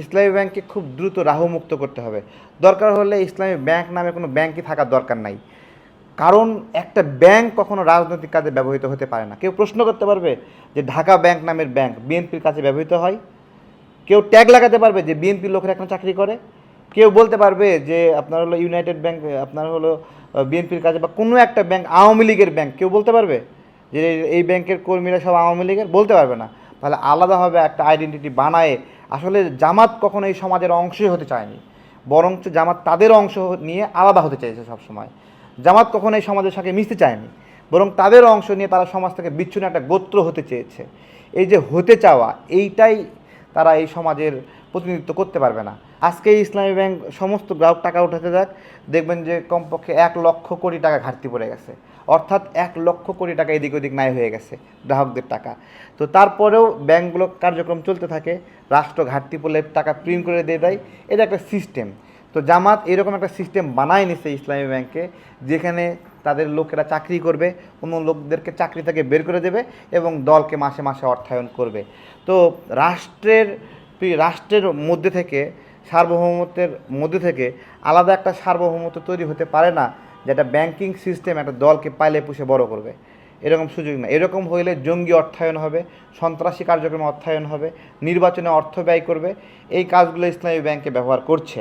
ইসলামী ব্যাংককে খুব দ্রুত রাহুমুক্ত করতে হবে। দরকার হলে ইসলামী ব্যাংক নামে কোনো ব্যাংকই থাকার দরকার নাই। কারণ একটা ব্যাংক কখনো রাজনৈতিক কাজে ব্যবহৃত হতে পারে না। কেউ প্রশ্ন করতে পারবে যে ঢাকা ব্যাংক নামের ব্যাংক বিএনপির কাছে ব্যবহৃত হয়? কেউ ট্যাগ লাগাতে পারবে যে বিএনপির লোকেরা এখানে চাকরি করে? কেউ বলতে পারবে যে আপনার হলো ইউনাইটেড ব্যাংক আপনার হলো বিএনপির কাছে, বা কোনো একটা ব্যাংক আওয়ামী লীগের ব্যাংক, কেউ বলতে পারবে যে এই ব্যাংকের কর্মীরা সব আওয়ামী লীগের? বলতে পারবে না। তাহলে আলাদাভাবে একটা আইডেন্টিটি বানায়, আসলে জামাত কখনো এই সমাজের অংশই হতে চায়নি, বরঞ্চ জামাত তাদের অংশ নিয়ে আলাদা হতে চাইছে সবসময়। জামাত কখনো এই সমাজের সাথে মিশতে চায়নি, বরং তাদের অংশ নিয়ে তারা সমাজ থেকে বিচ্ছিন্ন একটা গোত্র হতে চেয়েছে। এই যে হতে চাওয়া, এইটাই তারা এই সমাজের প্রতিনিধিত্ব করতে পারবে না। আজকে ইসলামী ব্যাংক সমস্ত গ্রাহক টাকা উঠাতে যাক, দেখবেন যে কমপক্ষে 1,00,000 কোটি টাকা ঘাটতি পড়ে গেছে। অর্থাৎ 1,00,000 কোটি টাকা এদিক ওদিক নাই হয়ে গেছে গ্রাহকদের টাকা। তো তারপরেও ব্যাংকগুলো কার্যক্রম চলতে থাকে, রাষ্ট্র ঘাটতি পড়লে টাকা প্রিন্ট করে দিয়ে দেয়। এটা একটা সিস্টেম। তো জামাত এরকম একটা সিস্টেম বানায় নিছে ইসলামী ব্যাংকে, যেখানে তাদের লোকেরা চাকরি করবে, অন্য লোকদেরকে চাকরি থেকে বের করে দেবে এবং দলকে মাসে মাসে অর্থায়ন করবে। তো রাষ্ট্রের মধ্যে থেকে, সার্বভৌমত্বের মধ্যে থেকে আলাদা একটা সার্বভৌমত্ব তৈরি হতে পারে না, যেটা ব্যাংকিং সিস্টেম একটা দলকে পাইলে পুষে বড় করবে। এরকম সুযোগ না। এরকম হইলে জঙ্গি অর্থায়ন হবে, সন্ত্রাসী কার্যক্রমে অর্থায়ন হবে, নির্বাচনে অর্থ ব্যয় করবে। এই কাজগুলো ইসলামী ব্যাংকে ব্যবহার করছে।